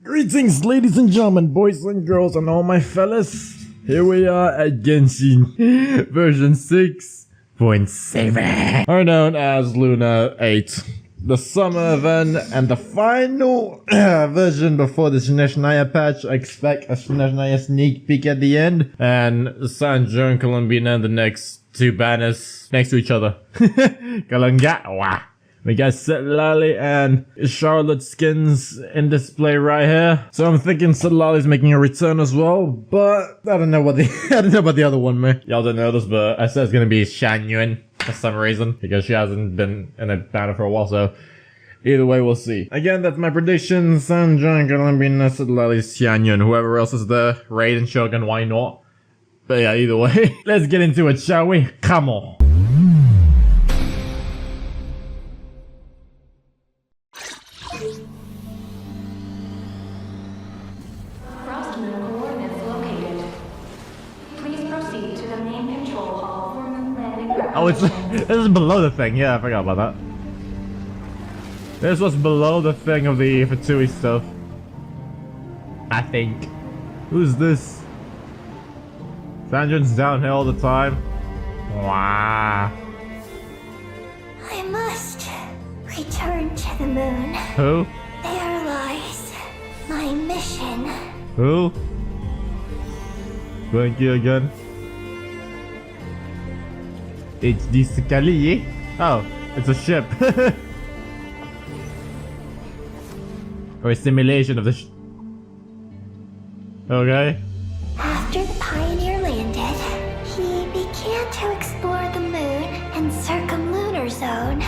Greetings, ladies and gentlemen, boys and girls, and all my fellas. Here we are at Genshin, version 6.7, or known as Luna 8. The summer event and the final version before the Shineshniya patch. I expect a Shineshniya sneak peek at the end, and SANDRONE and Columbina, the next two banners next to each other. Kalanga. We got Setlali and Charlotte skins in display right here. So I'm thinking Setlali's making a return as well, but I don't know what the I don't know about the other one, man. Y'all don't know this, but I said it's gonna be Shanyuan for some reason because she hasn't been in a banner for a while. So either way, we'll see. Again, that's my prediction. SANDRONE, Columbina, Setlali, Shanyuan. Whoever else is there, Raiden, Shogun, why not? But yeah, either way, let's get into it, shall we? Come on. Oh, this is below the thing. Yeah, I forgot about that. This was below the thing of the FORTNITE stuff. I think. Who's this? SANDRONE's downhill all the time. Wow. I must return to the moon. Who? There lies my mission. Who? Thank you again. It's the Scali. Oh, it's a ship. Or a simulation of the okay. After the Pioneer landed, he began to explore the moon and circumlunar zone.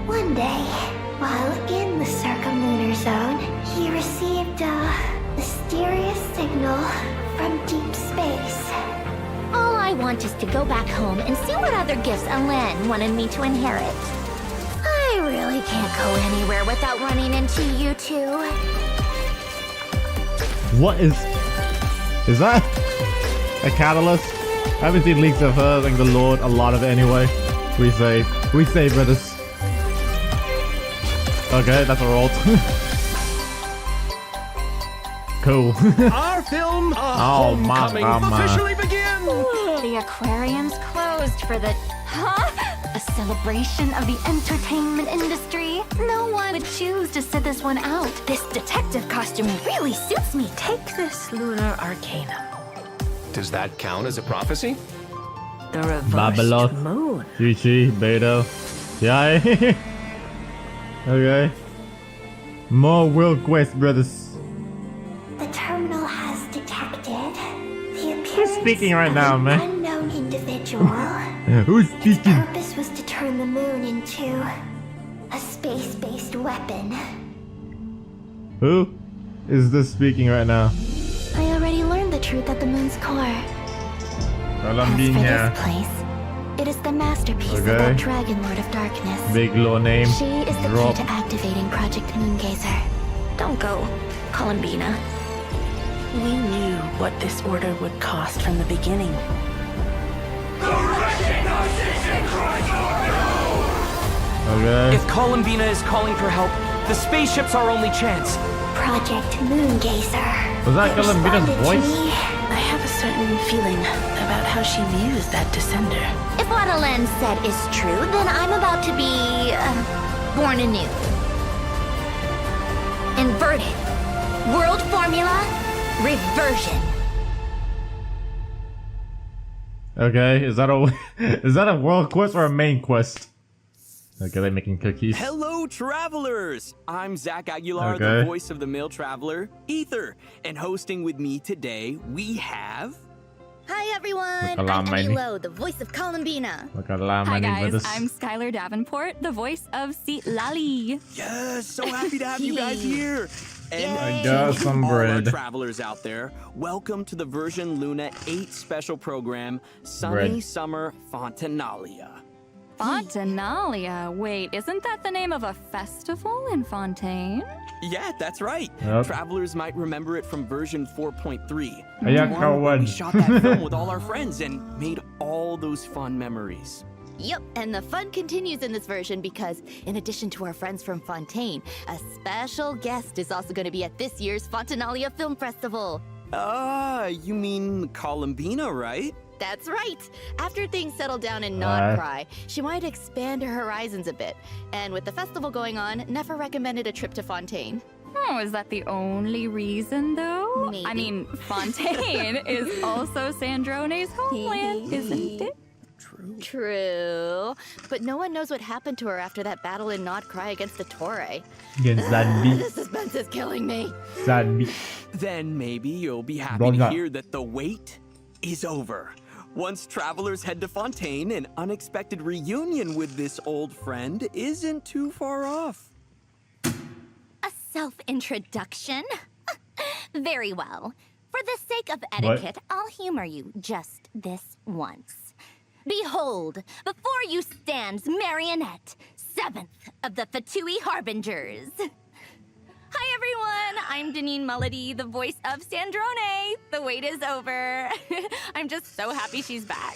One day, while in the circumlunar zone, he received a mysterious signal from deep space. All I want is to go back home and see what other gifts Alen wanted me to inherit. I really can't go anywhere without running into you two. What is that a catalyst? I haven't seen leaks of her, thank the Lord, a lot of it anyway. We say, brothers. Okay, that's our ult. Cool. Our film, Homecoming, officially begins! The aquarium's closed for the... Huh? A celebration of the entertainment industry? No one would choose to sit this one out. This detective costume really suits me. Take this lunar arcanum. Does that count as a prophecy? The reversed Babeloth, moon. Chi-Chi, Beto. Yeah. Okay. More World Quest, brothers. The terminal has detected the appearance speaking right of now, an man? unknown individual. Who's Its speaking? purpose was to turn the moon into a space-based weapon. Who is this speaking right now? I already learned the truth at the moon's core. As for Columbina. this place, it is the masterpiece of Okay. that Dragon Lord of Darkness. Big low name. She is the Drop. key to activating Project Moongazer. Don't go, Columbina. We knew what this order would cost from the beginning. Okay. If Columbina is calling for help, the spaceship's our only chance. Project Moongazer. Was that Columbina's Responded to voice? me. I have a certain feeling about how she views that descender. If what Alen said is true, then I'm about to be born anew. Inverted. World formula. Reversion. Okay, is that a world quest or a main quest? Okay, they're making cookies. Hello, travelers! I'm Zach Aguilar, Okay. the voice of the male traveler, Ether. And hosting with me today, we have... Hi everyone, Look, I'm many. Elo, the voice of Columbina. Look at that Hi many guys, brothers. I'm Skylar Davenport, the voice of Setlali. Yes, so happy to have you guys here! And I got to some all our bread. travelers out there, welcome to the version Luna 8 special program, Sunny Bread. Summer Fontanalia. Fontanalia. Wait, isn't that the name of a festival in Fontaine? Yeah, that's right. Yep. Travelers might remember it from version 4.3. Ayan, The one where kawan. we shot that film with all our friends and made all those fun memories. Yep, and the fun continues in this version because, in addition to our friends from Fontaine, a special guest is also going to be at this year's Fontinalia Film Festival. You mean Columbina, right? That's right. After things settled down in Not Cry, she wanted to expand her horizons a bit. And with the festival going on, Nefer recommended a trip to Fontaine. Oh, is that the only reason, though? Maybe. I mean, Fontaine is also Sandrone's homeland, isn't it? True. But no one knows what happened to her after that battle in Not Cry against the Torre. Against Zanbi. The suspense is killing me. Zanbi. Then maybe you'll be happy to hear that the wait is over. Once travelers head to Fontaine, an unexpected reunion with this old friend isn't too far off. A self-introduction? Very well. For the sake of etiquette, I'll humor you just this once. Behold, before you stands Marionette, 7th of the Fatui Harbingers. Hi everyone, I'm Deneen Mulledy, the voice of Sandrone. The wait is over. I'm just so happy she's back.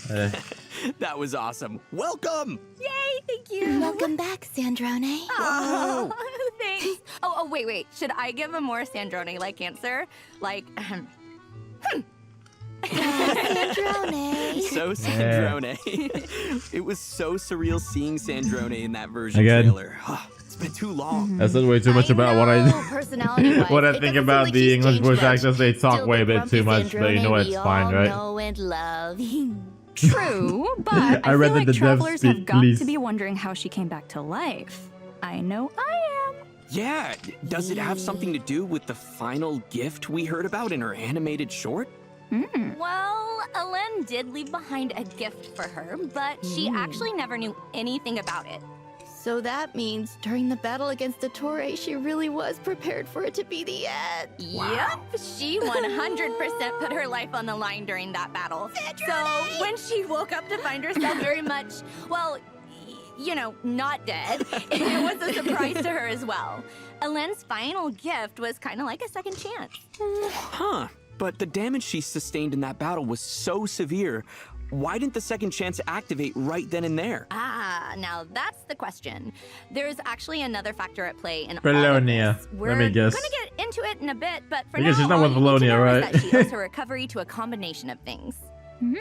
That was awesome. Welcome! Yay, thank you. Welcome back, Sandrone. Oh, thanks. Oh, wait. Should I give a more Sandrone-like answer? Like, Sandrone. So Sandrone. It was so surreal seeing Sandrone in that version Again. trailer. It's been too long. That said way too much about what Personality-wise, what I it think doesn't about seem like the she's English changed voice much. actors. They talk Still way a the bit too grumpy much, but you Sandrone know we it's fine, all right? know and love. True, but I I read feel that like the devs travelers speak have got police. to be wondering how she came back to life. I know I am. Yeah, does it have something to do with the final gift we heard about in her animated short? well, Alen did leave behind a gift for her, but she actually never knew anything about it. So that means during the battle against the Torre, she really was prepared for it to be the end. Yep, she 100% put her life on the line during that battle. So when she woke up to find herself very much, well, you know, not dead, it was a surprise to her as well. Alen's final gift was kind of like a second chance. Huh. But the damage she sustained in that battle was so severe. Why didn't the second chance activate right then and there? Ah, now that's the question. There's actually another factor at play in all of Valonia. this. Let me guess. We're gonna get into it in a bit, but for Because now, she's not all with you need to Valonia, know is right? that she owes her recovery to a combination of things.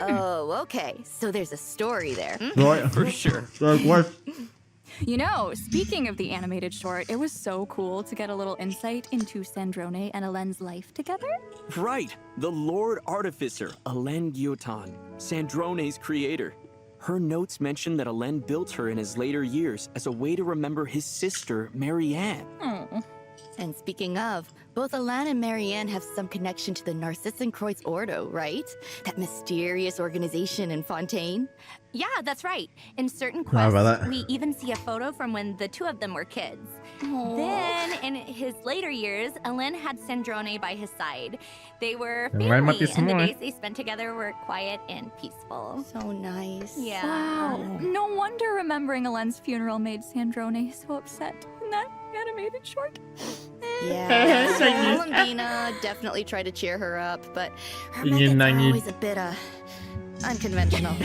Oh, okay. So there's a story there. Right. For sure. What? You know, speaking of the animated short, it was so cool to get a little insight into Sandrone and Alen's life together. Right. The Lord Artificer, Alen Guillotin, Sandrone's creator. Her notes mention that Alen built her in his later years as a way to remember his sister, Marianne. Oh. And speaking of, both Alan and Marianne have some connection to the Narcissenkreuz Ordo, right? That mysterious organization in Fontaine. Yeah, that's right. In certain How about quests, that? we even see a photo from when the two of them were kids. Then, in his later years, Alen had Sandrone by his side. They were There might family, be some and the more. days they spent together were quiet and peaceful. So nice. Yeah. Wow. No wonder remembering Alen's funeral made Sandrone so upset in that animated short. Yeah. Columbina definitely tried to cheer her up, but her You methods are know, always a bit, unconventional.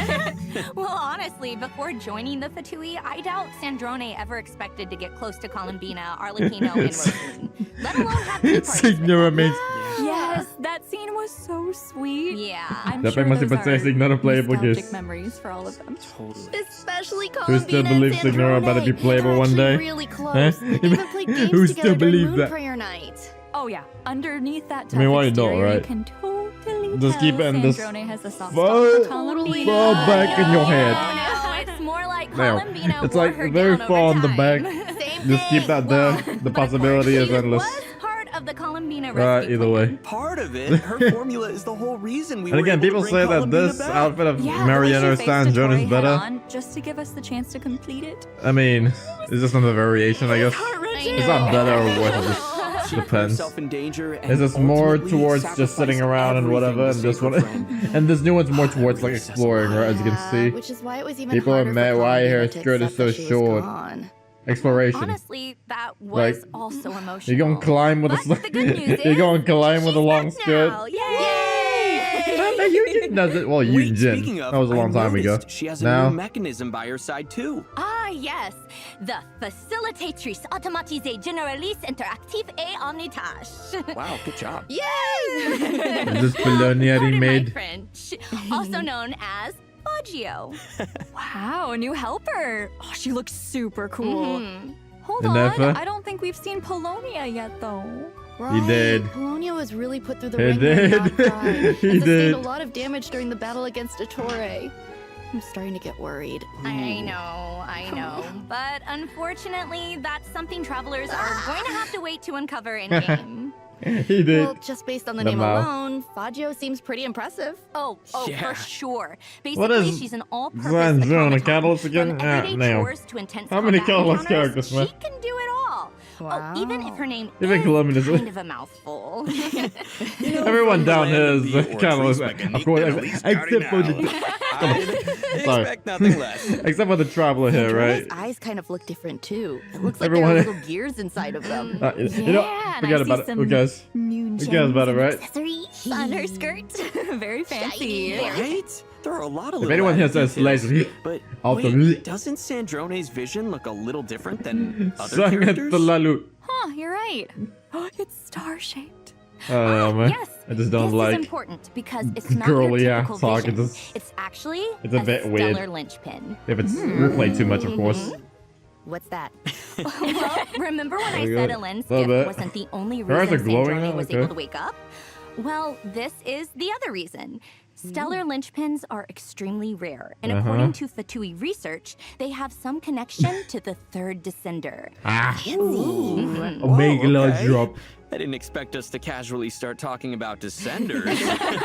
Well, honestly, before joining the Fatui, I doubt Sandrone ever expected to get close to Columbina, Arlecchino, and Rosaline, let alone have tea parties with Signora them. means Yes, that scene was so sweet. Yeah. I'm That sure must be those possessing not a are playable nostalgic kiss. memories for all of them. Totally. Especially Who Columbina still believes and Signora about to be Sandrone. playable They're one actually day? really close. Huh? They even played games Who together still during believes Moon that? Prayer Night. Oh yeah, underneath that tough I mean, why not, exterior, right? you can totally Just keep tell it in this Sandrone has a soft spot far- for Columbina. far back in your head. No, it's more like Now, Columbina it's wore like her very down far over on the time. back. Same Just keep thing. that there. Well, The but of possibility course, is endless. She was part of the Columbina Right, rescue either plan. way. Part of it, her formula is the whole reason we And were again, able to people bring say that Columbina this back. outfit of Yeah, Mariano the way she faced Sandrone is Tori better. head-on, just to give us the chance to complete it. I mean, it's just another variation, I guess. It's not better or worse, it just She put depends. herself in danger and It's just more ultimately towards just sitting sacrificed around and everything whatever, to and this save one, her friend. and this new one's more towards like exploring, right? As you can see, Which is why it was even People are harder mad for why Columbina her to skirt is accept so that she was short. gone. Exploration. Honestly, that was Like, also emotional. You're gonna climb with But the good news you're is gonna climb with a she's long back skirt. now. Yay! That Yujin does it. Well, Wait, Yujin. speaking of, That was a long I time ago. noticed she has a Now, new mechanism by her side too. Ah, yes. The Facilitatrice Automatisée Généraliste Interactive et Omnitâche. Wow, good job. Yay! is this Bologna Pardon my made? French. Also known as Baggio. Wow, a new helper. Oh, she looks super cool. Hold The on, Nefa? I don't think we've seen Polonia yet, though. He did. Polonia was really put through the He ringer and did. not cried, He and sustained did. a lot of damage during the battle against Ettore. I'm starting to get worried. I know. But unfortunately, that's something travelers are going to have to wait to uncover in game. He did. Well, just based on the The name mouth. alone, Faggio seems pretty impressive. Oh, Yeah. for sure. What Basically, is she's an all-purpose Sandrone, a automaton. catalyst again? From everyday Nail. chores to intense How many combat catalyst encounters, characters, man? She can do it all. Wow. Oh, even if her name Even is Colombian is- kind of a mouthful. Everyone down here is the orcs, catalyst. Reese Of course, Mechanique, except for I Sorry. expect nothing less. except for the traveler here, right? His eyes kind of look different too. It looks like Everyone- there are little gears inside of them. You know, Yeah, and forget I see about it. some Who cares? New Who cares about it, gems and right? Accessories. On her skirt. Very fancy. Right? There are a lot of If little anyone here added says details. laser, But also- wait, doesn't Sandrone's vision look a little different than other Sang characters? the lalu. Huh, you're right. It's star-shaped. I don't know, man. Yes. I just don't this like. is important because it's not girly your ass typical talk, vision. it's just- It's actually it's a bit stellar weird. linchpin. If it's replayed too much, of course. What's that? Well, remember when I Very said good. Elend's Little gift bit. wasn't the only Her eyes reason are glowing Sandrone now? was Okay. able to wake up? Well, this is the other reason. Stellar linchpins are extremely rare, and according to Fatui research, they have some connection to the third descender. Ah, Fancy. Omega okay. drop. I didn't expect us to casually start talking about descenders.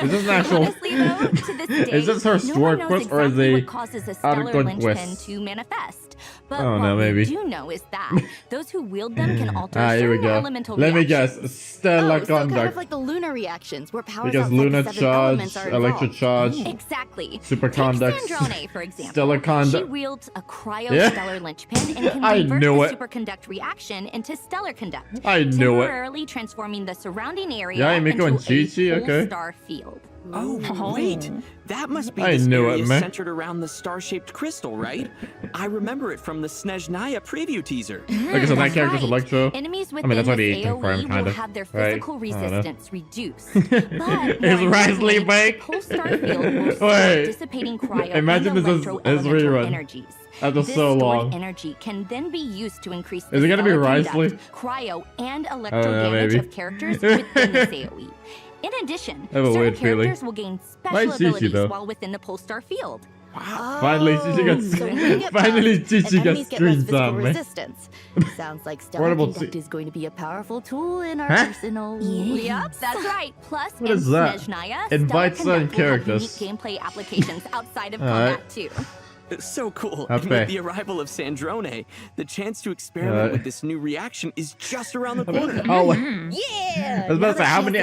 Is this an actual? Honestly, though, to this day, Is this her no sword one knows quest or is exactly it what causes a stellar Argon linchpin quest? to manifest. But I don't what know, maybe. we do know is that those who wield them can alter Here we certain go. elemental Let me reactions. guess. Stellar Oh, so kind conduct. of like the lunar reactions, where powers Because outside lunar the seven charge, elements are electric involved. charge, Exactly. superconducts, Take Sandrone, for example. stellar She conduct. wields a Yeah. cryo-stellar linchpin and can I convert knew the it. superconduct reaction into stellar conduct, I knew it. temporarily transforming the surrounding area Yeah, Miko and into a Chi-Chi, whole okay. star field. Oh, wait. That must be I this knew it, area man. centered around the star-shaped crystal, right? I remember it from the Snezhnaya preview teaser. Okay, so that That's character's right. Electro. Enemies within I mean, that's what this he AoE confirmed, kind will of. have their Right? physical I don't know. resistance reduced. But Is more Risley importantly, back? the whole star field will start Wait. dissipating cryo Imagine and this is electro-elemental rerun. energies. After This so stored long. energy can then be used to increase Is the it gonna be stellar Risley? conduct, cryo, and electro don't know, damage maybe. of characters within this AoE. In addition, I have a certain weird feeling. characters will gain Why special is Chi-Chi, abilities though? while within the Polestar field. Finally, Chichi got So when they get finally buffed, Chichi and got enemies get less screen physical time, man. resistance. Sounds like stellar Portable conduct C- is going to be a powerful tool in our Huh? arsenal. Yep, that's right. Plus, What in is that? Snezhnaya, Invite stellar certain conduct will have characters. unique gameplay applications outside of Alright. combat too. So cool. I'll And pay. with the arrival of Sandrone, the chance to experiment with this new reaction is just around the corner. Oh, Yeah! I was about to say how many.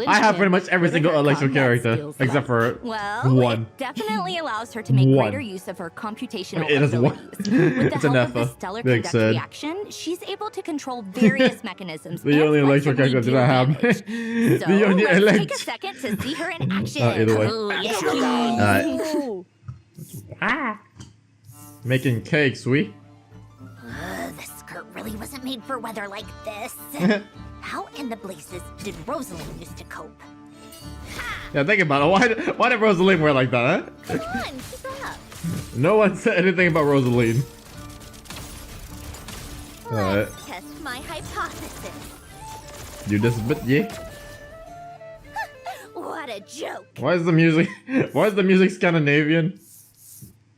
I have pretty much every single Electro character except for Well, one. it definitely allows her to make One. greater use of her computational I mean, it is one. abilities. With the It's an help of the Effa. stellar Big conduct said. reaction, she's able to control various mechanisms. The and only Electro flexibly character that I have. deal damage. So The only let's take a Elect. second to see her in action. Either way. Oh, yeah. Alright. Making cakes, we. This skirt really wasn't made for weather like this. How in the blazes did Rosalind used to cope? Yeah, think about it. Why did Rosaline wear like that, huh? Come on, keep her up. No one said anything about Rosaline. Alright. Let's test my hypothesis. Do this bit, yeah. What a joke. Why is the music? Why is the music Scandinavian?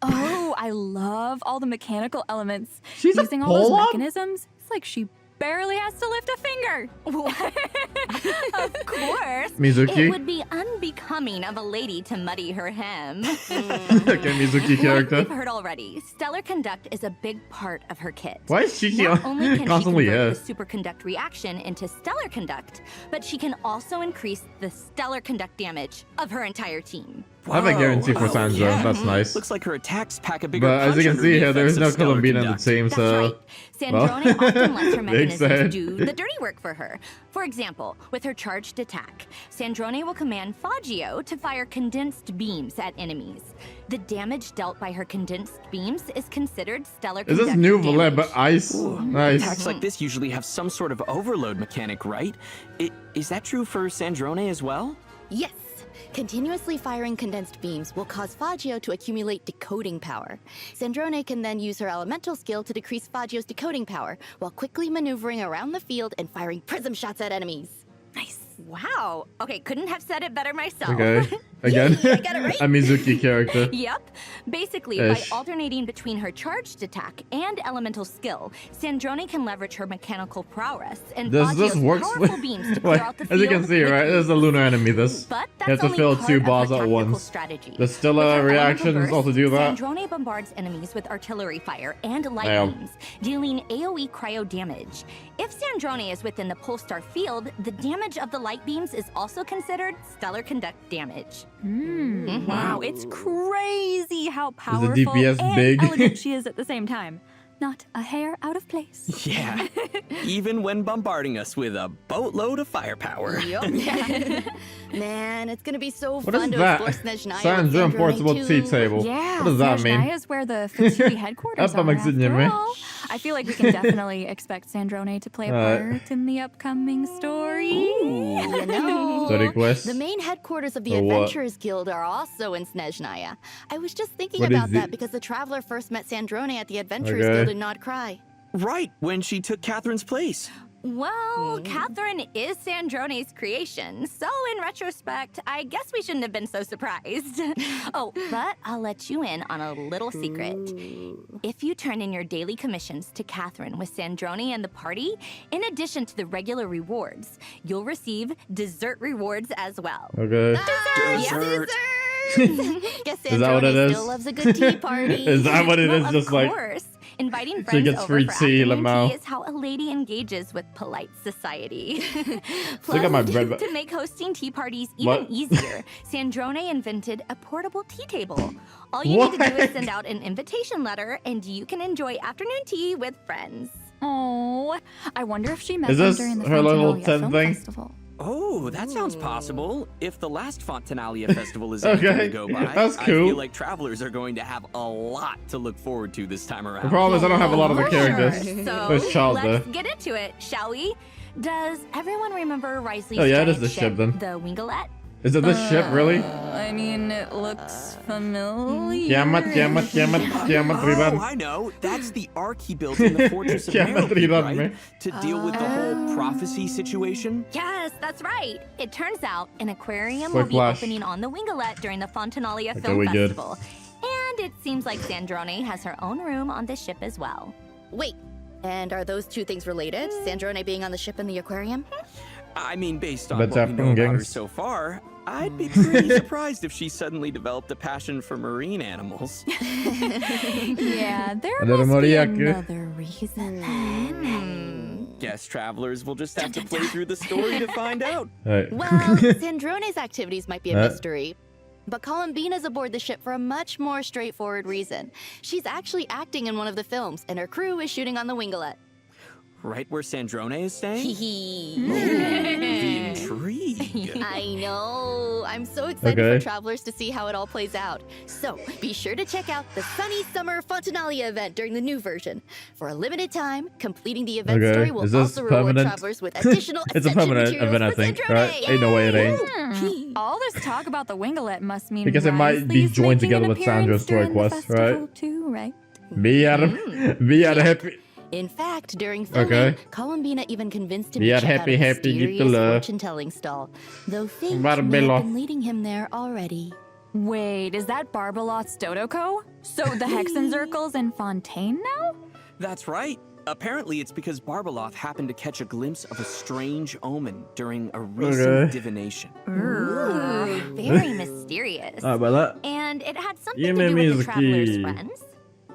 Oh, I love all the mechanical elements. She's a Using all those pull-up? mechanisms, it's like she barely has to lift a finger. Of course. Mizuki? It would be unbecoming of a lady to muddy her hem. Okay, Mizuki Like character. we've heard already, stellar conduct is a big part of her kit. Why is Chichi Not only can constantly she here? convert the superconduct reaction into stellar conduct, but she can also increase the stellar conduct damage of her entire team. I have a guarantee for Sandro. yeah. That's nice. Looks like her attacks pack a bigger But as you punch can under see the here, there's effects no of stellar Columbine on the conduct. team, That's so. right. Sandrone often lets her Big mechanisms sad. do the dirty work for her. For example, with her charged attack, Sandrone will command Fagio to fire condensed beams at enemies. The damage dealt by her condensed beams is considered stellar Is this conductor new damage. Valet, but ice? Nice. Attacks like this usually have some sort of overload mechanic, right? Is that true for Sandrone as well? Yes. Continuously firing condensed beams will cause Fagio to accumulate decoding power. Sandrone can then use her elemental skill to decrease Fagio's decoding power, while quickly maneuvering around the field and firing prism shots at enemies. Nice. Wow. Okay, couldn't have said it better myself. Okay. Again, Yay, I got it right. a Mizuki character. Yep. Basically, Ish. by alternating between her charged attack and elemental skill, Sandrone can leverage her mechanical prowess and Does this Fagio's work? powerful beams to Wait, clear out the as field you can see, with right? This is a lunar enemy. This. But You have that's to only fill part two of her balls at tactical once. strategy. The stellar With her elemental reactions burst, also do that. Sandrone bombards enemies with artillery fire and light Damn. beams, dealing AoE cryo damage. If Sandrone is within the Polestar field, the damage of the light beams is also considered stellar conduct damage. Wow, it's crazy how powerful DPS and big? elegant she is at the same time. Not a hair out of place. Yeah. Even when bombarding us with a boatload of firepower. Man, it's gonna be so What fun is to that? explore Snezhnaya Sandrone with portable Sandrone tea too. table. Yeah, What does that mean? Snezhnaya is where the Fatui headquarters Apa are, after maksudnya, all. I feel like we can definitely expect Sandrone to play a part in the upcoming story. You know, Story quest. the main headquarters of the Or what? Adventurers Guild are also in Snezhnaya. I was just thinking What is about that it? because the Traveler first met Sandrone at the Adventurers Okay. Guild in Nod Cry. Right, when she took Catherine's place. Well, Catherine is Sandrone's creation, so in retrospect, I guess we shouldn't have been so surprised. Oh, but I'll let you in on a little secret. If you turn in your daily commissions to Catherine with Sandrone and the party, in addition to the regular rewards, you'll receive dessert rewards as well. Okay. Dessert. Guess Is that what it Sandrone is? still loves a good tea party. Is that what it is? Well, Just of like course. Inviting she friends gets over free for tea, afternoon Lamau. tea is how a lady engages with polite society. Look at my bread. To make hosting tea parties even What? easier, Sandrone invented a portable tea table. All you need to do is send out an invitation letter, and you can enjoy afternoon tea with friends. Oh, I wonder if she met Is them this during the her little Fontinalia 10 Film thing? Festival. Oh, that sounds possible. If the last Fontinalia festival is anything Okay, to go by, that's I cool. feel like travelers are going to have a lot to look forward to this time around. The problem is I don't have a lot of the For characters. sure. There's So Child let's there. get into it, shall we? Does everyone remember Risley's Oh, yeah, it is giant the ship then. the Wingalette? Is it this ship, really? I mean, it looks familiar. Kiamat Oh, Riban. I know. That's the ark he built in the fortress of Kiamat Merope, Riban, right? man. To deal with the whole prophecy situation. Yes, that's right. It turns out an aquarium Quick will be flash. opening on the Wingalette during the Fontinalia Okay, Film we good. Festival. And it seems like Sandrone has her own room on this ship as well. Wait, and are those two things related? Sandrone being on the ship and the aquarium? I mean, based on Let's what have we know fun, about her gangs. so far, I'd be pretty surprised if she suddenly developed a passion for marine animals. Yeah, there Ada must be Moriyaku. another reason. Guess travelers will just have to play through the story to find out. Right. Well, Sandrone's activities might be a mystery. But Columbina's aboard the ship for a much more straightforward reason. She's actually acting in one of the films, and her crew is shooting on the Wingalette. Right where Sandrone is staying? Hee The intrigue. I know. I'm so excited Okay. for travelers to see how it all plays out. So be sure to check out the Sunny Summer Fontinalia event during the new version. For a limited time, completing the event Okay. story will Is this also reward permanent? travelers with additional It's a Ascension permanent materials event, I for think. Sandrone. Right? Ain't no way it ain't. All this talk about the Wingalette must mean Because it might be Risley's joined making together an with Sandra's appearance story during the quest, festival right? Too, right? Be at happy. In fact, during filming, Okay. Columbina even convinced him We to are check happy, out a happy, mysterious gitu loh. fortune-telling stall. Though fate may have Barbello. been leading him there already. Wait, is that Barbalot's Dodoko? So the Hexenzirkel's in Fontaine now? That's right. Apparently, it's because Barbaloth happened to catch a glimpse of a strange omen during a recent Okay. divination. Ooh, very mysterious. Alright, about that. And it had something Yeah, to do with the Mizuki. travelers' friends.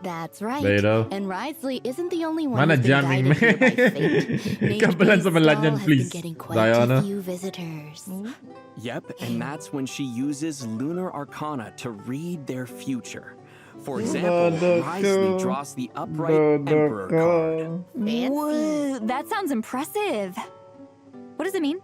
That's right. Beto. And Risley isn't the only one Mana who's been jamming, guided here by man. fate. Mage Kapalan sa Bay's Malanyan, stall has please, been getting quite Diana. a few visitors. Yep, and that's when she uses lunar arcana to read their future. For example, Risley draws the upright emperor card. Whoa, that sounds impressive. What does it mean?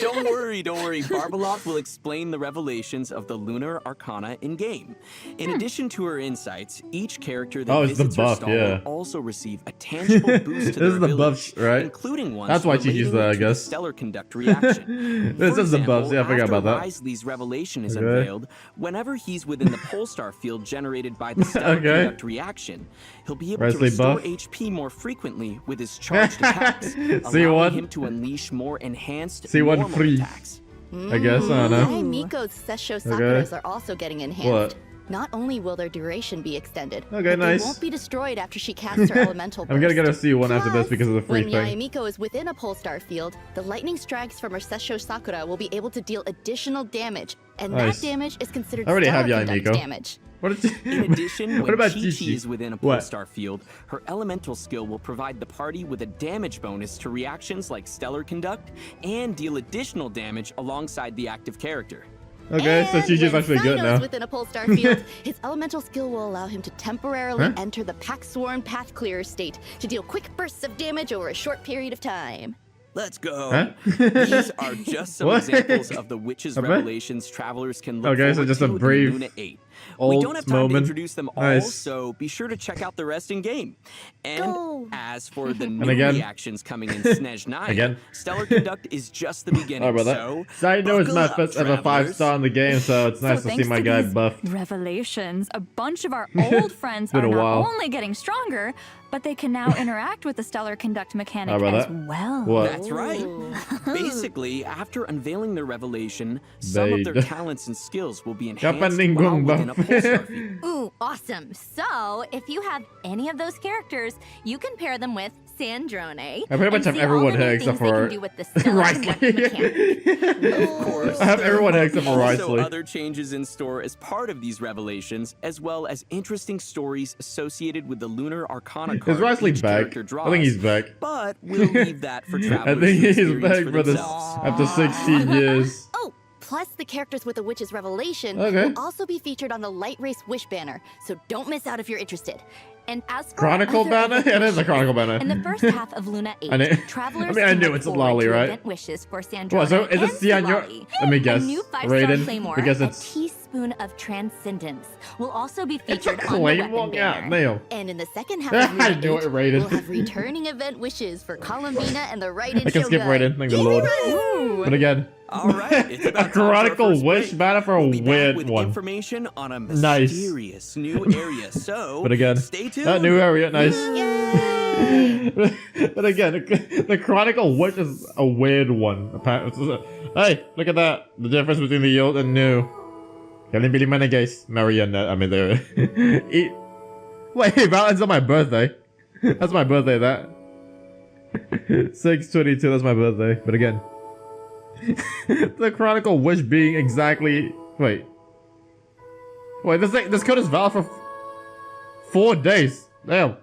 Don't worry. Barbalot will explain the revelations of the lunar arcana in-game. In addition to her insights, each character that it's the visits her buff, stall yeah. will also receive a tangible boost to This is their the buff, abilities, right? including ones That's why she used relating that, I to the guess. stellar conduct reaction. This For is the buffs, example, yeah, I forgot about that. After Risley's revelation is Okay. unveiled, whenever he's within the pulsar field generated by the stellar Okay. conduct reaction, he'll be able Risley to restore buff. HP more frequently with his charged attacks, See allowing what? him to unleash more enhanced See what normal free. attacks. I guess, I don't know. Miko's Sessho Sakuras are also getting enhanced. What? Not only will their duration be extended, Okay, but nice. they won't be destroyed after she casts her elemental burst. I'm gonna get a C1 after this Plus, because of the free when thing. Yaemiko is within a Polestar field, the lightning strikes from her Sessho Sakura will be able to deal additional damage, and Nice. that damage is considered I already stellar have conduct Yaemiko. damage. What did In addition, what when about Chi-Chi Chi-Chi? is within a What? Polestar field, her elemental skill will provide the party with a damage bonus to reactions like Stellar Conduct and deal additional damage alongside the active character. Okay, so And Chi-Chi's when actually good Sino's now. within a Polestar field, his elemental skill will allow him to temporarily Huh? enter the Pack-Sworn Path Clearer state to deal quick bursts of damage over a short period of time. Let's go. Huh? These are just some What? examples of the witch's Okay. revelations travelers can look Okay, so forward just a to in brief Luna 8. We old don't have time to moment. introduce them all, Nice. so be sure to check out the rest in game. And Go. as for the new again. reactions coming in Snezh 9, Again. Stellar Conduct is just the beginning. Alright, brother. So Side note, it's buckle my up, first ever travelers. 5-star in the game, so it's nice So to see thanks my to guy these buffed. Revelations, a bunch of our old friends been are a not while. only getting stronger, but they can now interact with the stellar conduct mechanic How about as that? well. What? That's right. Basically, after unveiling their revelation, some of their Bade. talents and skills will be Kapan enhanced ninggong while within a buff? pulsar field. Ooh, awesome. So, if you have any of those characters, you can pair them with Sandrone. I pretty much and have see everyone all the new here except things they for can do with the stellar conduct mechanic. Of course. I have everyone here except for Also, Risley. other changes in store as part of these revelations, as well as interesting stories associated with the Lunar Arcana card Is Risley each back? character draws. I think he's back. But we'll leave that for I travelers think to he's experience back for for this themselves. after 16 years. Oh, plus the characters with the Witch's Revelation Okay. will also be featured on the Light Race Wish banner, so don't miss out if you're interested. And as for Chronicle other banner? event Yeah, it is a wishes, Chronicle banner. In the first half of Luna 8, I knew- travelers I mean, I can knew look it's a forward lolly, to right? event wishes for Sandrone What, so is it and Cian your... Sivali. Let me guess. A new 5-star Raiden? Claymore, Because a it's... teaspoon of transcendence, will also be It's a featured on the Claymore? weapon Yeah, banner. nail. And in the second half of I Luna knew 8, it, Raiden. we'll have returning event wishes for Columbina and the Raiden I can skip Shogun. Raiden, thank the Lord. Ooh. But again, All right, it's about a time for our Chronicle first Wish break. banner for a We'll be back weird with one. information on a Nice. mysterious new area. So, But again, stay tuned. that new area, nice. But again, the Chronicle Wish is a weird one. Hey, look at that. The difference between the old and new. Kalian pilih mana guys? Marionette, I mean there. Wait, Valentine's on my birthday. That's my birthday, that. 6/22, that's my birthday. But again, the Chronicle Wish being exactly... Wait, this code is valid for 4 days. Damn.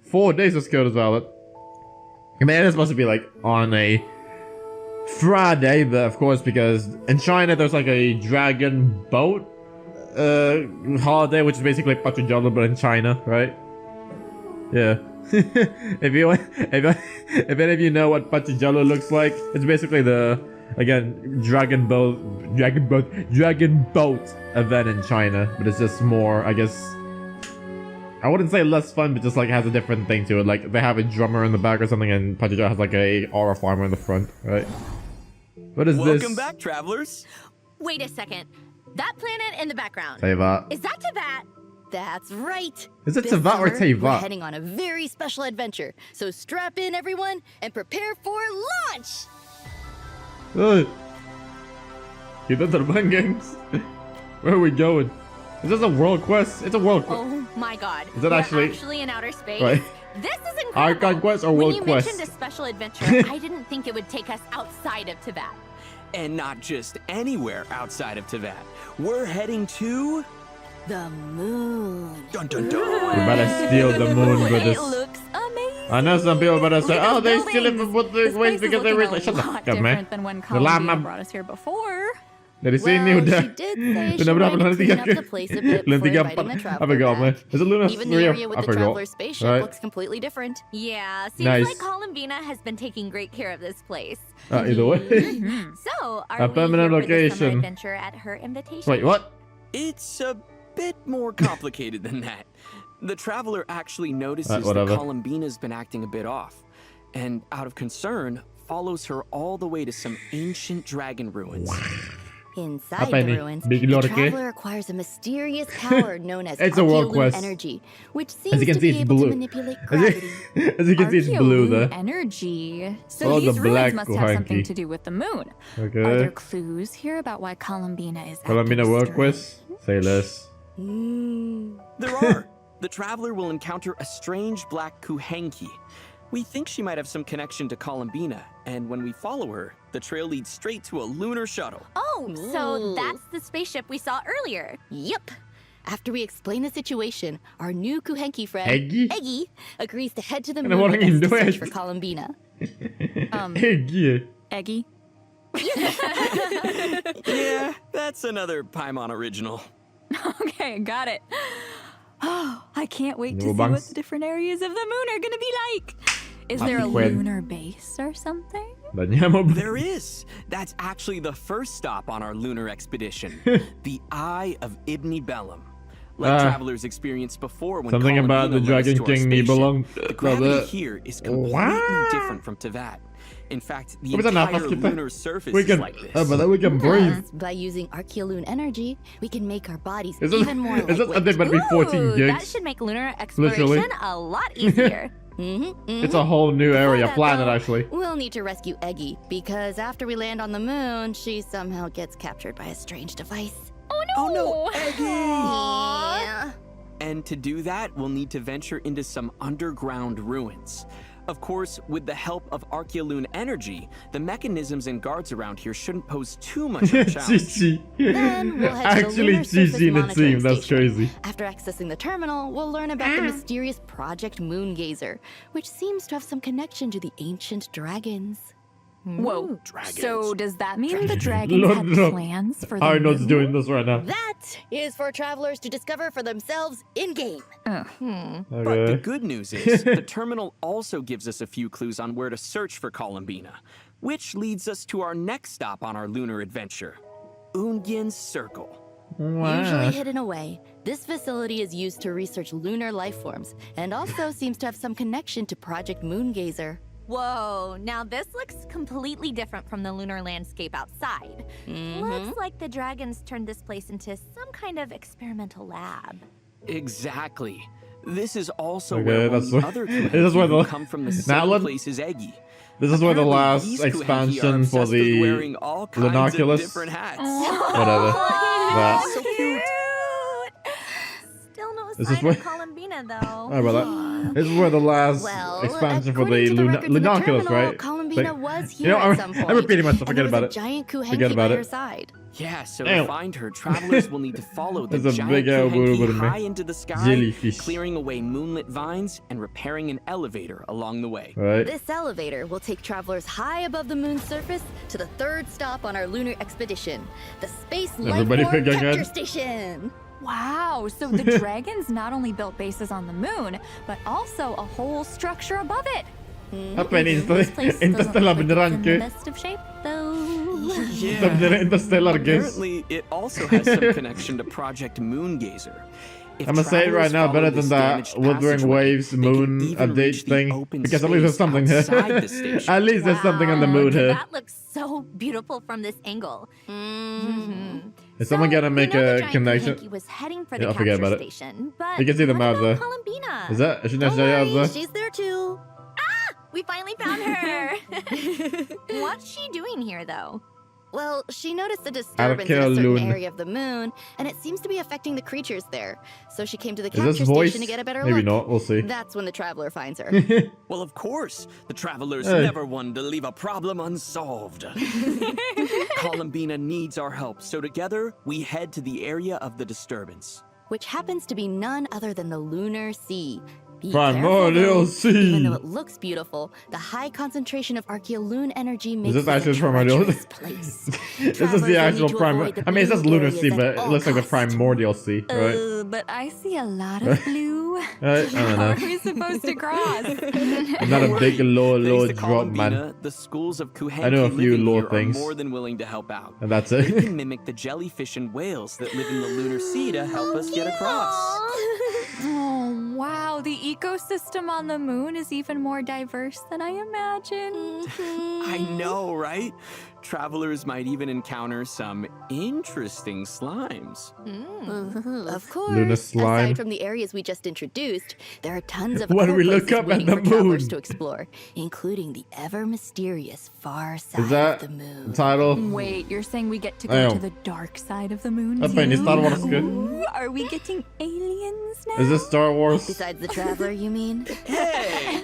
4 days this code is valid. I mean, it's supposed to be like on a Friday, but of course, because in China there's like a dragon boat holiday, which is basically Pachujolo, but in China, right? Yeah. if any of you know what Pachujolo looks like, it's basically the dragon boat event in China, but it's just more, I guess, I wouldn't say less fun, but just like has a different thing to it. Like they have a drummer in the back or something, and Pachujolo has like a aura farmer in the front, right? What is this? Welcome back, travelers. Wait a second. That planet in the background. Teyvat. Is that Teyvat? That's right. Is it This Teyvat or summer, Teyvat? We're heading on a very special adventure, so strap in, everyone, and prepare for launch. Kita terbang, gengs. Where are we going? Is this a world quest? It's a world quest. Oh my god. Is that We're actually- in outer space? Right. This is incredible. Archon quest or world when you quest? mentioned a special adventure, I didn't think it would take us outside of Teyvat. And not just anywhere outside of Teyvat. We're heading to The moon. Dun dun dun. We better steal the moon with It this. looks amazing. I know some people better say, Look at oh, they those steal it buildings. with the This ways place because is they looking recycle. Shut the a lot fuck up, man. different than when The llama- Columbia brought us here before. Did he see Well, new she there? did say she wanted to clean up the place a bit before inviting the I traveler forgot, man. back. Is it Luna Even the 3 area with I the forgot. traveler's spaceship Right. looks completely different. Yeah, seems Nice. like Columbina has been taking great care of this place. Either way. So, are A we permanent here for the summer location. adventure at her invitation? Wait, what? It's a bit more complicated than that. The traveler actually notices that whatever. Columbina's been acting a bit off, and out of concern, follows her all the way to some ancient dragon ruins. Inside Apa the ini? ruins, Big the Lord, okay? traveler acquires a mysterious power known as It's a world Archeoloon quest. energy, which As seems you can to see, be it's able blue. to manipulate As gravity. you, as you can see, it's blue there. Energy. So Oh, the these black ruins must have something hanky. to do with the moon. Are Okay. there clues here about why Columbina is Columbina acting work strange? quest? Say less. There are. The traveler will encounter a strange black kuhenki. We think she might have some connection to Columbina, and when we follow her, the trail leads straight to a lunar shuttle. Oh, so Ooh. that's the spaceship we saw earlier. Yep. After we explain the situation, our new Kuhenki friend, Eggy? agrees to head to the Ano moon mo with nang us to Indo, search eh? for Columbina. Eggy. Eggy? Yeah, that's another Paimon original. Okay, got it. Oh, I can't wait to see Lubangs. what the different areas of the moon are gonna be like. Is there a Quid. lunar base or something? There is. That's actually the first stop on our lunar expedition. The Eye of Ibni Bellum. Like travelers experienced before when Something about Columbina the led us Dragon to our King spaceship. Nibelung. The gravity here is completely different from Teyvat. In fact, the Bisa nafas entire kita. lunar surface We is can, like this. but we can breathe. Plus, by using Archeoloon energy, we can make our bodies Is this, even more is this a lightweight. thing but be 14 Ooh, gigs? that should make lunar exploration Literally. a lot easier. It's a whole new area, that, planet though, actually. We'll need to rescue Eggy, because after we land on the moon, she somehow gets captured by a strange device. Oh no, Eggy! Yeah. And to do that, we'll need to venture into some underground ruins. Of course, with the help of Archeoloon energy, the mechanisms and guards around here shouldn't pose too much of a challenge. GG. Then we'll head to the Actually, lunar surface GG in the monitoring team. That's station. crazy. After accessing the terminal, we'll learn about the mysterious Project Moongazer, which seems to have some connection to the ancient dragons. Whoa. Dragons. So does that mean the dragons Lord, had no. plans for the Arnold's moon? doing this right now. That is for travelers to discover for themselves in-game. But the Okay. good news is, the terminal also gives us a few clues on where to search for Columbina, which leads us to our next stop on our lunar adventure, Ungyen's Circle. Usually hidden away, this facility is used to research lunar life forms and also seems to have some connection to Project Moongazer. Whoa, now this looks completely different from the lunar landscape outside. Looks like the dragons turned this place into some kind of experimental lab. Exactly. This is also Okay, where that's one where- of the other this is where Kuhenki the- come from the Now same let- place as Eggy. This is where the Apparently, last these Kuhenki are expansion for obsessed with the wearing all kinds of Lunoculus. different hats. Whatever. That. So cute. Still no This is sign where- of Columbina, though. Sorry about that. This is where the last Well, expansion for according the to the records in the Lunoculus, terminal, right? Columbina Like- was you here know, at some point. I'm repeating myself. and Forget there was about a it. giant Kuhenki Forget about by it. her side. Yeah, so Ew. to find her, travelers will need to follow the There's a giant big old Kuhenki boob in me. high into the sky, Jellyfish. clearing away moonlit vines and repairing an elevator along the way. Right? This elevator will take travelers high above the moon's surface to the third stop on our lunar expedition, the Space Everybody Lifeform picking Capture it? Station. Wow, so the dragons not only built bases on the moon, but also a whole structure above it. Apa ini This place doesn't Interstellar look like beneran it's in the ke? best of shape, though. Kita beneran Interstellar guys. Apparently, it also has some connection to Project Moongazer. If I'm gonna say it right travelers now, follow better this than that damaged Wuthering passageway, Waves they can moon even update reach the thing. open Because at least there's space something here. outside the station. At least there's something on the moon here. That looks so beautiful from this angle. Is someone gonna make we know the a giant connection? Kuhenki was heading for Yeah, the I'll forget capture about it. station, but You can see the what map about there. Columbina? Is that? Shouldn't I Don't show you worry, up there? she's there too. We finally found her. What's she doing here, though? Well, she noticed a disturbance in a Archeoloon. certain area of the moon, and it seems to be affecting the creatures there. So she came to the Is this capture voice? station to get a better Maybe look. not. We'll see. That's when the traveler finds her. Well, of course, the travelers Hey. never one to leave a problem unsolved. Columbina needs our help, so together we head to the area of the disturbance. which happens to be none other than the lunar sea. Be Primordial careful, though. Even though sea. it looks beautiful, the high concentration of Archeoloon energy makes this it a actually primordial? treacherous place. This is Travelers the will actual need to primordial. avoid the I mean, it says blue lunar areas sea, at but it all looks like the costs. primordial sea, right? But I see a lot of blue. I How don't are know. we supposed to cross? I'm not a big low Thanks to drop man. Columbina, the schools of Kuhenki I know a few living lore here things. are more than willing to help out. And that's They it. can mimic the jellyfish and whales that live in the lunar sea to help us get across. Oh, wow. The ecosystem on the moon is even more diverse than I imagined. I know, right? Travelers might even encounter some interesting slimes. Of course. Lunar slime. Aside from the areas we just introduced, there are tons of When other we look places up at waiting the for travelers moon. to explore, including the ever mysterious far side Is that of the moon. the title? Wait, you're saying we get to go Ayo. to the dark side of the moon? Apa ini too? Star Wars ke? Ooh, are we getting aliens now? Is this Star Wars? Besides the traveler, you mean? Hey!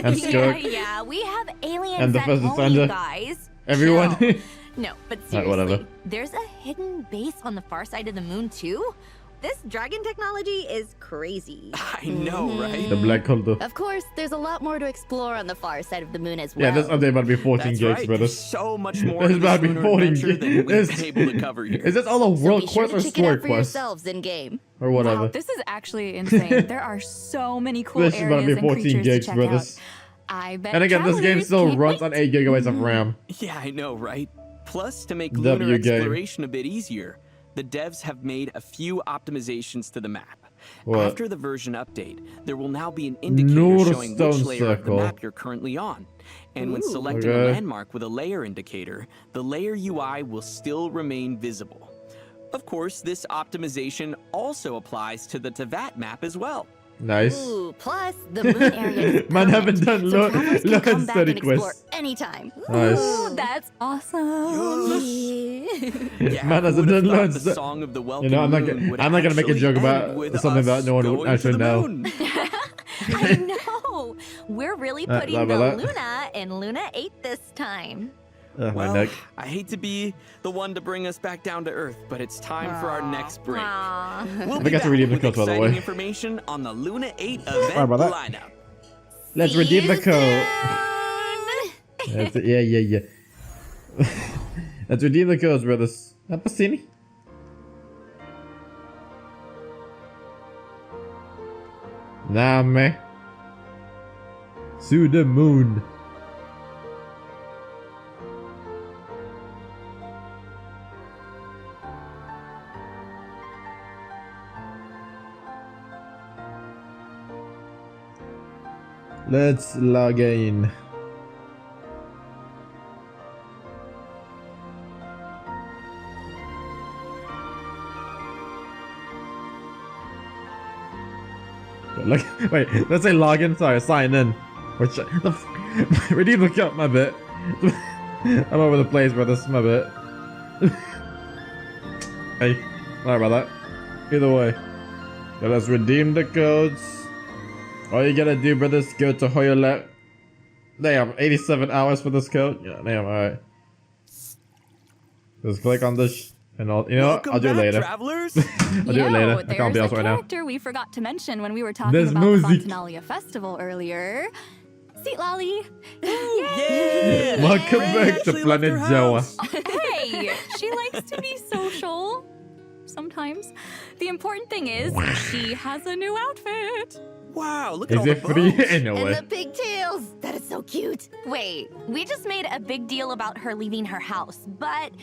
And Yeah, Skirk? yeah, we have aliens And the at first home, defender. you guys. Everyone? Chill. No, but seriously, whatever. there's a hidden base on the far side of the moon too? This dragon technology is crazy. I know, right? The black hole though. Of course, there's a lot more to explore on the far side of the moon as well. Yeah, this update about to be 14 That's gigs, right. brothers. There's so much more It's to about this to be lunar 14 adventure than we've gigs. been able to cover here. Is this all a So world be sure quest to or check it story out for quest? yourselves in game. Or whatever. Wow, this is actually insane. There are so many cool This is about to areas be and 14 creatures gigs, to check brothers. out. I bet And again, this game travelers still can't runs wait. on 8 gigabytes of RAM. Yeah, I know, right? Plus, to make W lunar game. exploration a bit easier, the devs have made a few optimizations to the map. What? After the version update, there will now be an indicator showing which Northstone layer of the circle. map you're currently on. And when selecting Okay. a landmark with a layer indicator, the layer UI will still remain visible. Of course, this optimization also applies to the Tevat map as well. Nice. Ooh, plus the moon area is Man, haven't permanent, done so lo- travelers can loads come of back study and explore quests. anytime. Nice. Ooh, that's awesome. Yeah, Man who hasn't would have done thought loads the of- song of the welcome You know, I'm not moon gonna- would I'm not gonna make a actually joke about end with something us that no one would going to actually the know. moon. I know. We're really putting blah, the blah. Luna in Luna 8 this time. My Well, neck. I hate to be the one to bring us back down to Earth, but it's time for our next break. Aw. We'll I be got to back redeem the with code, by the exciting way. information on the Luna 8 event Sorry about that. lineup. Let's See redeem the you code. soon. That's it. Yeah. Let's redeem the codes, brothers. Appasini? Nah, man. To the moon. Let's log in. Look, wait, let's say login. Sorry, sign in. Which redeem the account, my bit. I'm over the place, brother. This is my bit. Hey, sorry about that. Either way, yeah, let's redeem the codes. All you gotta do, brothers, go to Hoyolet. Damn, 87 hours for this code. Yeah, damn. All right. Just click on this, and I'll. You know what? Welcome I'll do it back, later. travelers. I'll do it later. I can't be There's honest a right now. character we forgot to mention when we were talking There's about music. the Fontinalia Festival earlier. Seat Lolly. Yeah. Welcome Ray back to actually Planet left her Jawa. house. Hey, she likes to be social. Sometimes. The important thing is, she has a new outfit. Wow, look at Is all it the free? bows. Ain't no And way. the pigtails! That is so cute. Wait, we just made a big deal about her leaving her house, but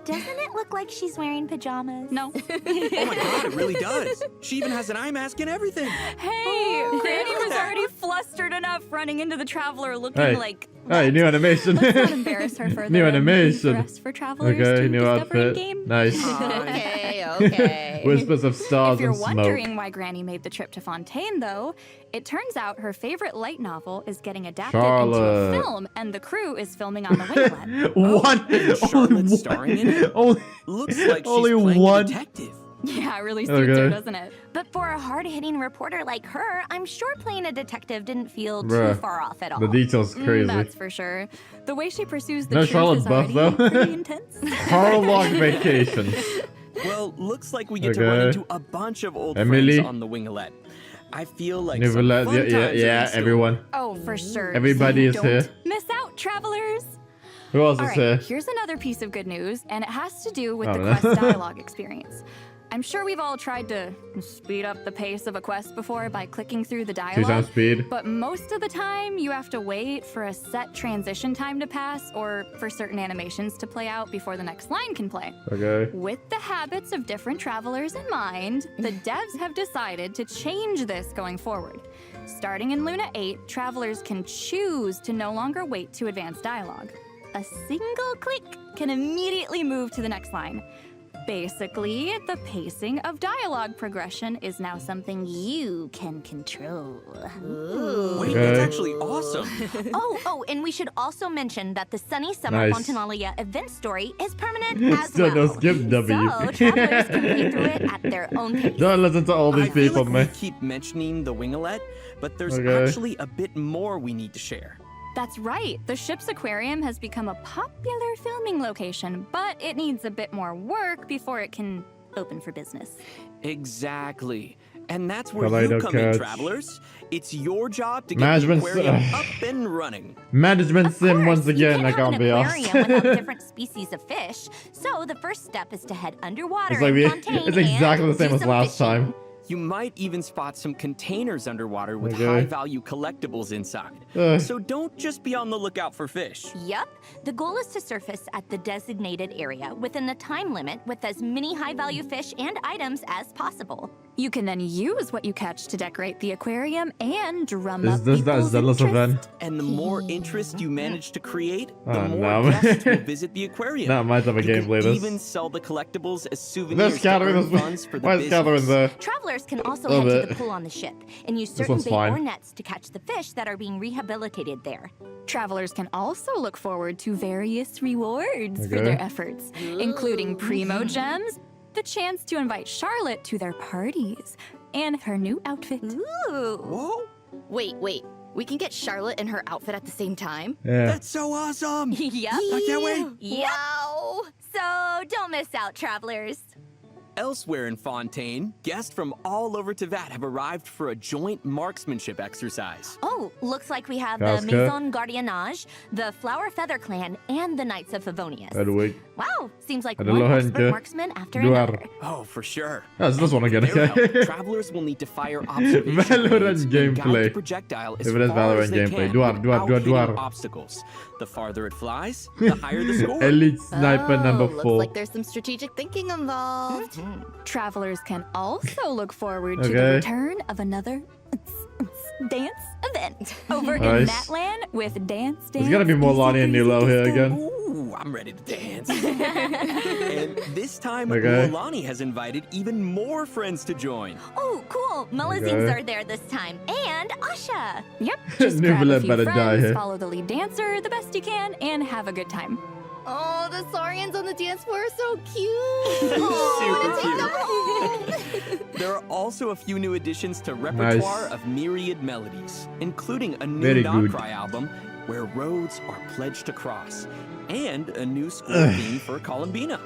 doesn't it look like she's wearing pajamas? No. Oh my god, it really does. She even has an eye mask and everything. Hey, Granny was already flustered enough running into the Traveler looking Hey. like... Hey, new animation. Let's not embarrass her further. New and leave animation. the rest for travelers Okay, to new discover in outfit. game. Nice. Okay. Whispers of stars If you're and smoke. wondering why Granny made the trip to Fontaine, though, it turns out her favorite light novel is getting adapted into Charlotte. a film, and the crew is filming on the Winglet. One. is Only Charlotte one. starring in it? Only, Looks like she's only playing one. a detective. Yeah, it really suits her, Okay. doesn't it? But for a hard-hitting reporter like her, I'm sure playing a detective didn't feel too Bruh. far off at all. The details crazy. That's for sure. The way she pursues the No truth Charlotte is buff, already though. pretty intense. Harlock Vacations. Well, looks like we get to run into a bunch of old Emily. friends on the Winglet. I feel like some fun times are in store. everyone. Oh, for sure. Everybody is Don't here. miss out, travelers. Who else All is right, here? here's another piece of good news, and it has to do with Oh, the no. quest dialogue experience. I'm sure we've all tried to speed up the pace of a quest before by clicking through the 2 dialogue. times speed. But most of the time, you have to wait for a set transition time to pass or for certain animations to play out before the next line can play. Okay. With the habits of different travelers in mind, the devs have decided to change this going forward. Starting in Luna 8, travelers can choose to no longer wait to advance dialogue. A single click can immediately move to the next line. Basically, the pacing of dialogue progression is now something you can control. Wait, that's actually awesome. And we should also mention that the Sunny Summer Nice. Fontanalia event story is permanent as Still no well. skip W. So travelers can play through it at their own pace. Don't listen to all these I feel people, like man. we keep mentioning the Winglet, but there's Okay. actually a bit more we need to share. That's right, the ship's aquarium has become a popular filming location, but it needs a bit more work before it can open for business. Exactly. And that's where Kaleido you come in, Catch. travelers. It's your job to get Management the aquarium up and running. Management Of sim course, once again, you I can't can't have be an asked. aquarium without different species of fish. So the first step is to head underwater It's like in we, Fontaine it's exactly and the same do as some last fishing. time. You might even spot some containers underwater with Okay. high-value collectibles inside. Ugh. So don't just be on the lookout for fish. Yup. The goal is to surface at the designated area within the time limit with as many high-value fish and items as possible. You can then use what you catch to decorate the aquarium and drum Is up this that people's Zealous interest. event? And the more interest you manage to create, the Oh, more no. guests will visit the aquarium. Not my type of You gameplay, can this. even sell the collectibles as souvenirs There's to Catherine. earn funds for the Why is Catherine business. there? Travelers can also Love head to it. the pool on the ship and use This certain one's bait fine. or nets to catch the fish that are being rehabilitated there. Travelers can also look forward to various rewards for Okay. their efforts, including primo gems, the chance to invite Charlotte to their parties, and her new outfit. Ooh. Whoa, Wait. We can get Charlotte in her outfit at the same time? Yeah. that's so awesome! Yep. I can't wait. Wow. So don't miss out, travelers. Elsewhere in Fontaine, guests from all over Tevat have arrived for a joint marksmanship exercise. Oh, looks like we have That's the good. Maison Gardiennage, the Flower Feather Clan, and the Knights of Favonius. Edwig. Wow, seems like Hello, one gente. expert marksman after Duar. another. Oh, for sure. Oh, it's this one again, With their okay. help, travelers will need to fire observation Valorant grenades and guide gameplay. the projectile as If it is far Valorant as they gameplay. can Duar, without hitting duar. obstacles. The farther it flies, the higher the score. Elite Sniper number Looks 4. like there's some strategic thinking involved. Travelers can also look forward to the Okay. return of another dance event over in Nice. Matland with Dance Dance. There's gotta be more Easy Lonnie and Breezy Nilo here Disco. again. Ooh, I'm ready to dance. And this time, Okay. Lolani has invited even more friends to join. Oh, cool. Mullazines Okay. are there this time. And Asha. Yep, just grab Nubula a few better die friends, here. follow the lead dancer the best you can, and have a good time. Oh, the Saurians on the dance floor are so cute. There are also a few new additions to repertoire of myriad melodies, including a new Very good. non-cry album where roads are pledged to cross, and a new school theme for Columbina.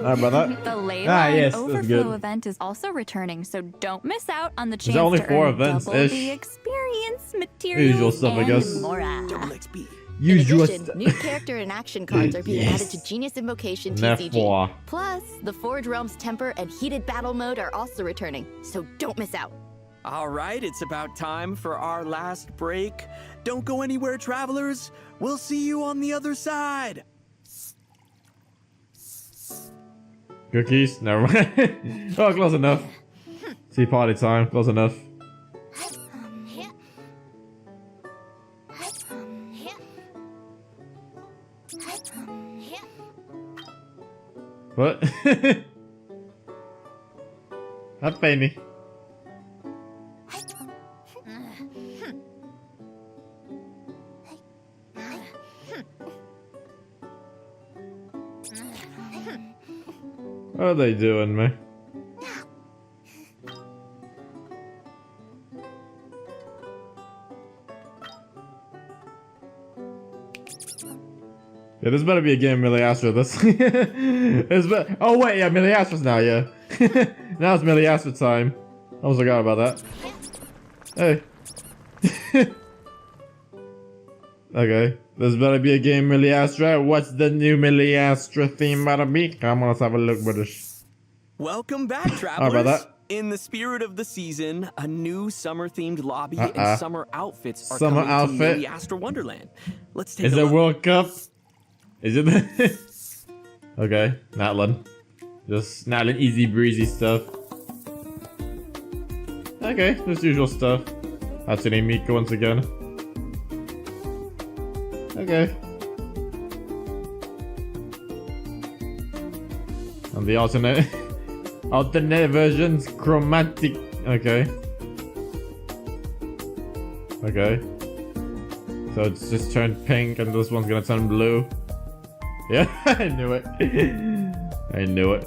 How about that? The Leyline yes, that's Overflow good. event is also returning, so don't miss out on the there chance only to 4 earn events double ish? the experience materials Usual stuff, I and guess. more. Double XP. In Usual addition, new character and action cards are being added to Genius Invocation TCG. Nefois. Plus, the Forge Realms Temper and Heated Battle Mode are also returning, so don't miss out. All right, it's about time for our last break. Don't go anywhere, travelers. We'll see you on the other side. Cookies? Never mind. Oh, close enough. See party time. Close enough. What? That pay me. What are they doing, man? Yeah, this better be a game Millie Astra. This. Oh wait, yeah, Millie Astra's now. Yeah. Now it's Millie Astra time. I almost forgot about that. Hey. Okay, this better be a game Millie Astra. What's the new Millie Astra theme better be? Come on, let's have a look, British. Welcome back, travelers. How about that? In the spirit of the season, a new summer-themed lobby and summer outfits are Summer coming outfit? to Millie Astra Wonderland. Let's take Is a it look. World Cup? Is it? Okay, Natlan. Just Natlan easy breezy stuff. Okay, just usual stuff. Hatsune Miku once again. Okay. And the alternate versions, chromatic. Okay. Okay. So it's just turned pink and this one's gonna turn blue. Yeah, I knew it. I knew it.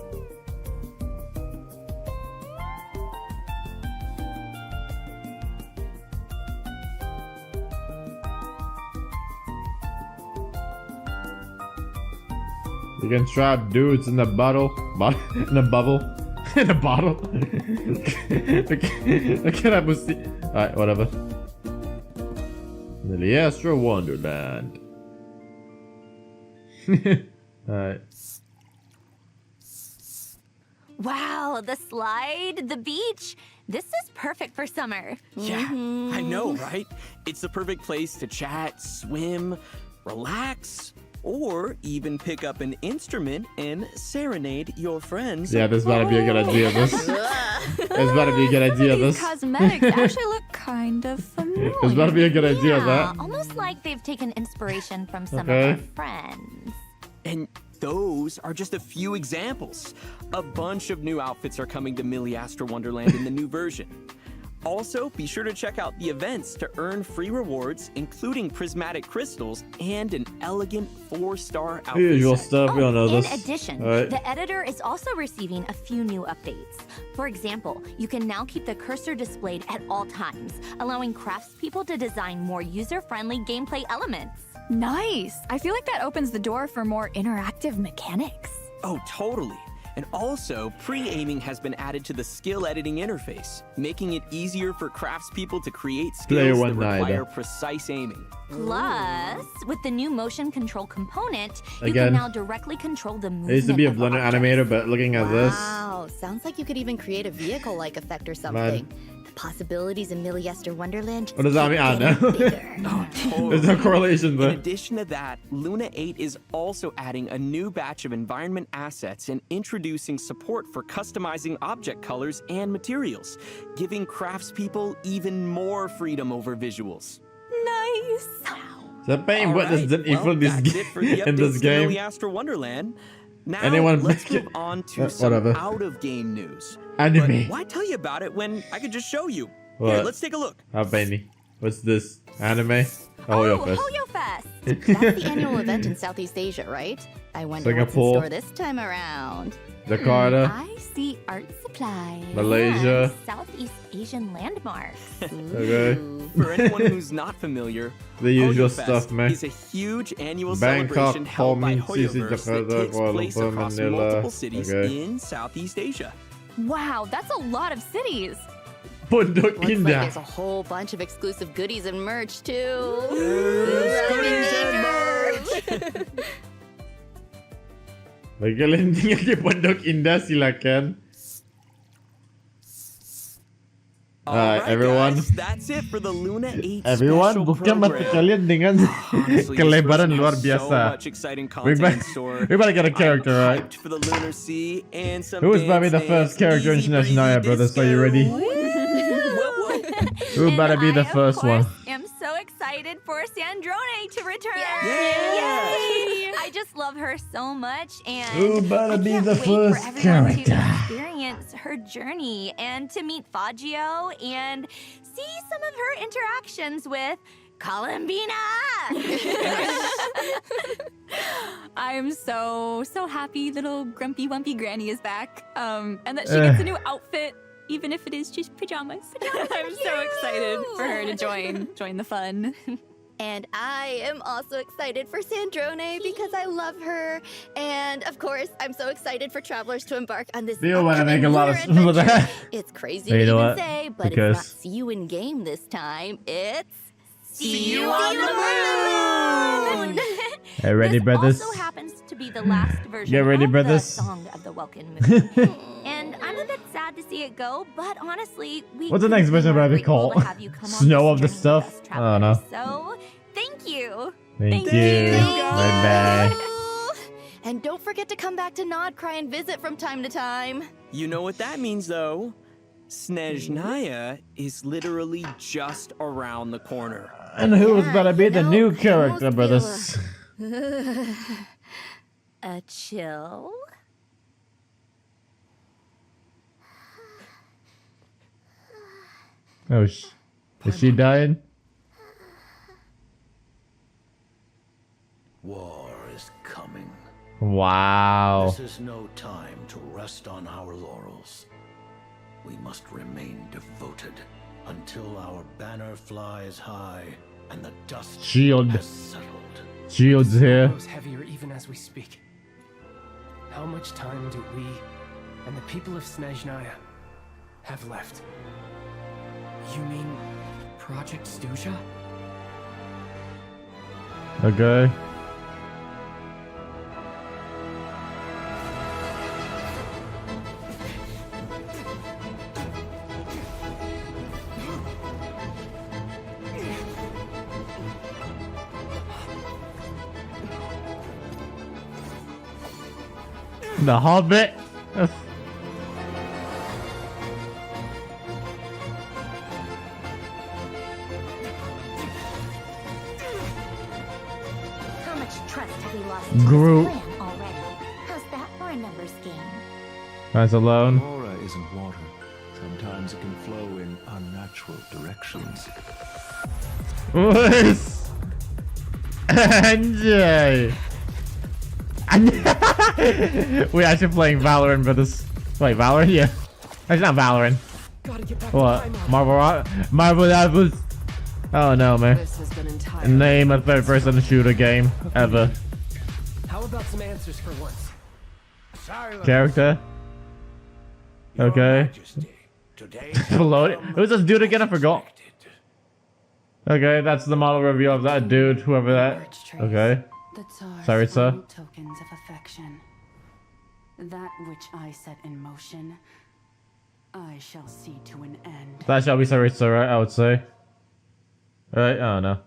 You can trap dudes in the bottle. In a bubble. In a bottle. Look at that pussy. Alright, whatever. Millie Astra Wonderland. Alright. Wow, the slide, the beach. This is perfect for summer. Yeah, I know, right? It's the perfect place to chat, swim, relax, or even pick up an instrument and serenade your friends. Yeah, this better be a good idea. This better be a good idea. These This. cosmetics actually look kind of familiar. This better be a good idea. Yeah, That. almost like they've taken inspiration from some Okay. of our friends. And those are just a few examples. A bunch of new outfits are coming to Millie Astra Wonderland in the new version. Also, be sure to check out the events to earn free rewards, including prismatic crystals and an elegant 4-star outfit. Usual set. stuff. We all know In this. addition, Alright. the editor is also receiving a few new updates. For example, you can now keep the cursor displayed at all times, allowing craftspeople to design more user-friendly gameplay elements. Nice. I feel like that opens the door for more interactive mechanics. Oh, totally. And also, pre-aiming has been added to the skill editing interface, making it easier for craftspeople to create Player skills that one night. require precise aiming. Plus, with the new motion control component, you Again, can now directly control the movement I used to be a of Blender objects. animator, but looking at this. Wow, sounds like you could even create a vehicle-like effect or something. The possibilities in Millie Astra Wonderland. What does that mean? I don't know. Oh, totally. There's no correlation In there. addition to that, Luna 8 is also adding a new batch of environment assets and introducing support for customizing object colors and materials, giving craftspeople even more freedom over visuals. Nice. The pain witness didn't even this that's it for the in this updates to game. Millie Astra Wonderland. Now, Anyone let's make move it- on to some whatever. out-of-game news. Anime. But why tell you about it when I could just show you? Here, What? let's take a look. How painy. What's this? Anime? Oh, your face. Hoyo Fest! That's the annual event in Southeast Asia, right? I wonder what's in Singapore. store this time around. Jakarta. I see art supplies. Malaysia. and Southeast Asian landmarks. Okay. For anyone who's not familiar, The usual Hoyo Fest stuff, man. is a huge annual Bangkok, celebration held by Hong, Sisi, Hoyoverse that Jakarta, takes Kuala place Lumpur, across Manila. multiple cities Okay. in Southeast Asia. Wow, that's a lot of cities. Pondok Looks like Indah. there's a whole bunch of exclusive goodies and merch too. Bagi kalian tinggal di Pondok Indah, silakan. Alright, everyone. guys, that's it for the Luna 8 Everyone, special bukan mata program. kalian dengan Honestly, kelebaran this luar version has biasa. So much exciting We content better, in store. we better get a character, I'm right? hyped for the Lunar Sea and some Who is dance probably the first dance, character in easy Smash breezy Naya, brothers? Are you disco. ready? Whoa, whoa. Who better be the And first I, one? of course, am so excited for Sandrone to return. Yay! I just love her so much, and Who better I be can't the wait first for everyone character? to experience her journey and to meet Fagio and see some of her interactions with Columbina. I'm so happy little grumpy wumpy granny is back. And that she gets a new outfit, even if it is just pajamas. I'm so excited for her to join the fun. And I am also excited for Sandrone because I love her. And of course, I'm so excited for travelers to embark on this. You want to make a lot of lunar with that. adventure. It's crazy You to know even what? say, but Because- it's not see you in game this time. It's See you on the moon! Hey, ready, This brothers? also happens to be the last version Get ready, of brothers. the Song of the Welkin Moon. And I'm a bit sad to see it go, but honestly, we What's the couldn't next be version more gonna be grateful to called? have you come on Snow this of the journey with Stuff? us, I don't know. travelers. So, thank you. Thank you. Thank you. Bye bye. And don't forget to come back to Nod Cry and visit from time to time. You know what that means, though? Snezhnaya is literally just around the corner. And who's gonna be the know, new I character, almost brothers? A chill? Oh, is she dying? War is coming. Wow. This is no time to rest on our laurels. We must remain devoted until our banner flies high and the dust Shield. has settled. Shield's here. Grows heavier even as we speak. How much time do we and the people of Snezhnaya have left? You mean Project Stuja? Okay. The Hobbit. How much trust have we lost into Groot. this plan already? How's that for a numbers game? Guys alone. Aura isn't water. Sometimes it can flow in unnatural directions. Enjoy. We're actually playing Valorant, but this. Wait, Valorant? Yeah. It's not Valorant. Gotta get back What? to time. Marvel Apples? Oh no, man. This has been entirely. Name a third-person shooter game ever. How about some answers for once? Character? Okay. Float. Who's this dude again? I forgot. Okay, that's the model review of that dude, whoever that. Okay. The Tsar's Sorry, sir. final tokens of affection. That which I set in motion, I shall see to an end. That shall be Saritsa, right? I would say. Right? I don't know.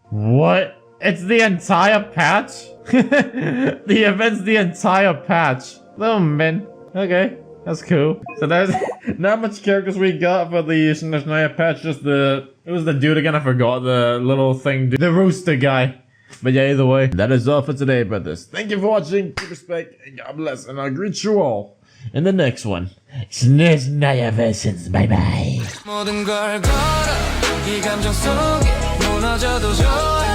What? It's the entire patch? The event's the entire patch. Oh man. Okay. That's cool. So there's not much characters we got for the Snezhnaya patch, just the... It was the dude again, I forgot the little thing. The rooster guy. But yeah, either way, that is all for today, brothers. Thank you for watching, keep respect, and God bless, and I'll greet you all in the next one. Snezhnaya versions, bye bye. 모든 걸 걸어 이 감정 속에 무너져도 좋아